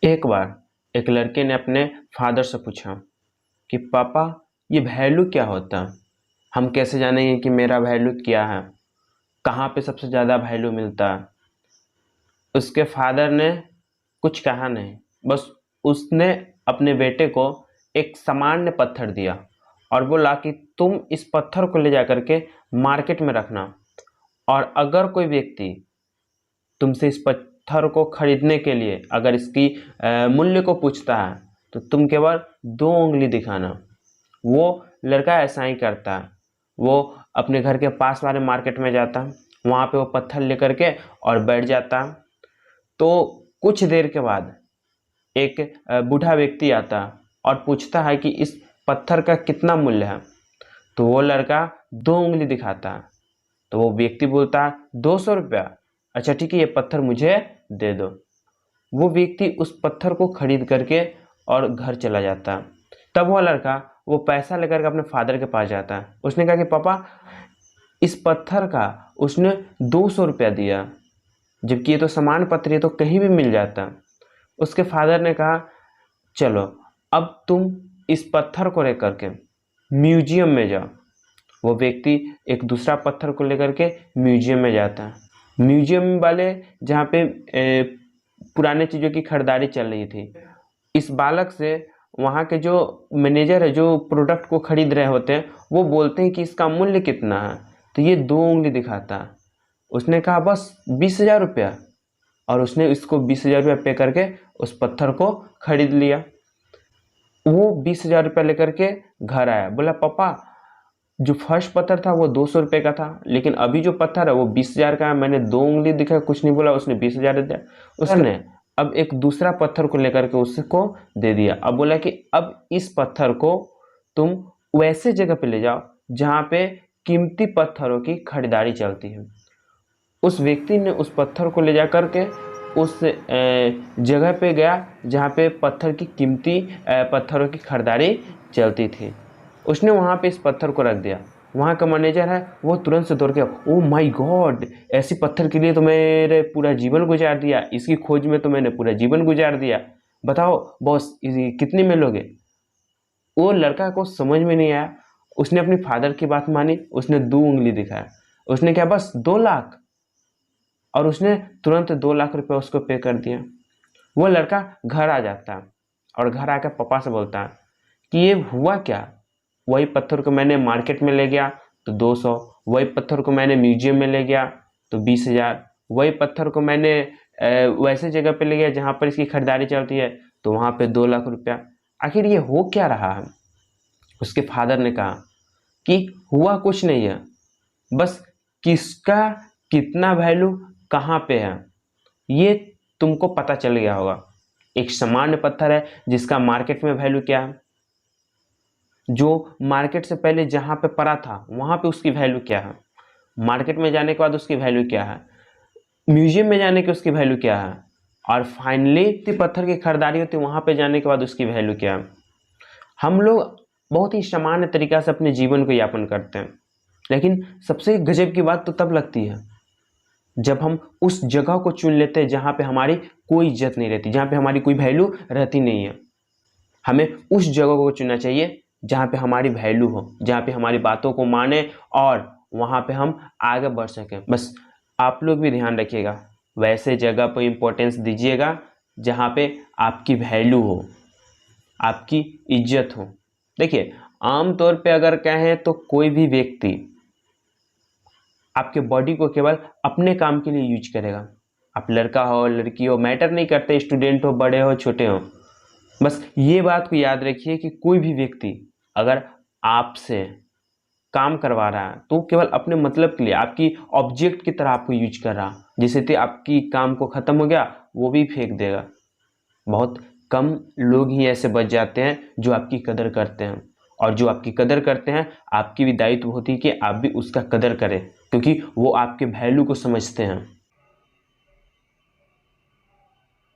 एक बार एक लड़के ने अपने फादर से पूछा कि पापा, ये वैल्यू क्या होता है? हम कैसे जानेंगे कि मेरा वैल्यू क्या है? कहाँ पे सबसे ज़्यादा वैल्यू मिलता है? उसके फादर ने कुछ कहा नहीं, बस उसने अपने बेटे को एक सामान्य पत्थर दिया और बोला कि तुम इस पत्थर को ले जा करके मार्केट में रखना, और अगर कोई व्यक्ति तुमसे इस पत्थर को खरीदने के लिए अगर इसकी मूल्य को पूछता है तो तुम केवल 2 उंगली दिखाना। वो लड़का ऐसा ही करता है। वो अपने घर के पास वाले मार्केट में जाता है, वहाँ पे वो पत्थर लेकर के और बैठ जाता है। तो कुछ देर के बाद एक बूढ़ा व्यक्ति आता है और पूछता है कि इस पत्थर का कितना मूल्य है। तो वो लड़का 2 उंगली दिखाता है। तो वो व्यक्ति बोलता है 200 रुपया। अच्छा ठीक है, ये पत्थर मुझे दे दो। वो व्यक्ति उस पत्थर को खरीद करके और घर चला जाता है। तब वो लड़का वो पैसा लेकर के अपने फादर के पास जाता है। उसने कहा कि पापा, इस पत्थर का उसने 200 रुपया दिया, जबकि ये तो सामान्य पत्थर, ये तो कहीं भी मिल जाता। उसके फादर ने कहा चलो अब तुम इस पत्थर को लेकर के म्यूजियम में जाओ। वो व्यक्ति एक दूसरा पत्थर को लेकर के म्यूजियम में जाता है। म्यूजियम वाले जहाँ पे पुराने चीज़ों की खरीदारी चल रही थी, इस बालक से वहाँ के जो मैनेजर है, जो प्रोडक्ट को खरीद रहे होते हैं, वो बोलते हैं कि इसका मूल्य कितना है। तो ये 2 उंगली दिखाता है। उसने कहा बस 20,000 रुपया, और उसने इसको 20,000 रुपया पे करके उस पत्थर को खरीद लिया। वो 20,000 रुपया लेकर के घर आया, बोला पापा, जो फर्स्ट पत्थर था वो 200 रुपये का था, लेकिन अभी जो पत्थर है वो 20,000 का है। मैंने 2 उंगली दिखा, कुछ नहीं बोला, उसने 20,000 दे दिया। उसने अब एक दूसरा पत्थर को लेकर के उसको दे दिया। अब बोला कि अब इस पत्थर को तुम वैसे जगह पे ले जाओ जहाँ पे कीमती पत्थरों की खरीदारी चलती है। उस व्यक्ति ने उस पत्थर को ले जा करके उस जगह पे गया जहाँ पे पत्थर की कीमती पत्थरों की खरीदारी चलती थी। उसने वहाँ पे इस पत्थर को रख दिया। वहाँ का मैनेजर है, वो तुरंत से दौड़ के, ओ माय गॉड, ऐसी पत्थर के लिए तो मैंने पूरा जीवन गुजार दिया, इसकी खोज में तो मैंने पूरा जीवन गुजार दिया, बताओ बॉस कितने में लोगे? वो लड़का को समझ में नहीं आया। उसने अपनी फादर की बात मानी, उसने 2 उंगली दिखाया। उसने क्या, बस 2 लाख? और उसने तुरंत 2 लाख रुपए उसको पे कर दिया। वो लड़का घर आ जाता है और घर आकर पापा से बोलता है कि ये हुआ क्या? वही पत्थर को मैंने मार्केट में ले गया तो 200, वही पत्थर को मैंने म्यूजियम में ले गया तो 20,000, वही पत्थर को मैंने वैसे जगह पे ले गया जहाँ पर इसकी खरीदारी चलती है तो वहाँ पे 2 लाख रुपया। आखिर ये हो क्या रहा है? उसके फादर ने कहा कि हुआ कुछ नहीं है, बस किसका कितना वैल्यू कहाँ पे है ये तुमको पता चल गया होगा। एक सामान्य पत्थर है जिसका मार्केट में वैल्यू क्या है, जो मार्केट से पहले जहाँ पे पड़ा था वहाँ पे उसकी वैल्यू क्या है, मार्केट में जाने के बाद उसकी वैल्यू क्या है, म्यूजियम में जाने की उसकी वैल्यू क्या है, और फाइनली पत्थर की खरीदारी होती है वहाँ पे जाने के बाद उसकी वैल्यू क्या है। हम लोग बहुत ही सामान्य तरीका से अपने जीवन को यापन करते हैं, लेकिन सबसे गजब की बात तो तब लगती है जब हम उस जगह को चुन लेते हैं जहाँ पे हमारी कोई इज्जत नहीं रहती, जहाँ पे हमारी कोई वैल्यू रहती नहीं है। हमें उस जगह को चुनना चाहिए जहाँ पे हमारी वैल्यू हो, जहाँ पे हमारी बातों को माने और वहाँ पे हम आगे बढ़ सकें। बस आप लोग भी ध्यान रखिएगा, वैसे जगह पर इम्पोर्टेंस दीजिएगा जहाँ पे आपकी वैल्यू हो, आपकी इज्जत हो। देखिए, आम तौर पे अगर कहें तो कोई भी व्यक्ति आपके बॉडी को केवल अपने काम के लिए यूज करेगा। आप लड़का हो लड़की हो, मैटर नहीं करते, स्टूडेंट हो बड़े हो छोटे हो, बस ये बात को याद रखिए कि कोई भी व्यक्ति अगर आपसे काम करवा रहा है तो केवल अपने मतलब के लिए, आपकी ऑब्जेक्ट की तरह आपको यूज कर रहा, जिससे कि आपकी काम को ख़त्म हो गया वो भी फेंक देगा। बहुत कम लोग ही ऐसे बच जाते हैं जो आपकी कदर करते हैं, और जो आपकी कदर करते हैं आपकी भी दायित्व होती है कि आप भी उसका कदर करें, क्योंकि वो आपके वैल्यू को समझते हैं।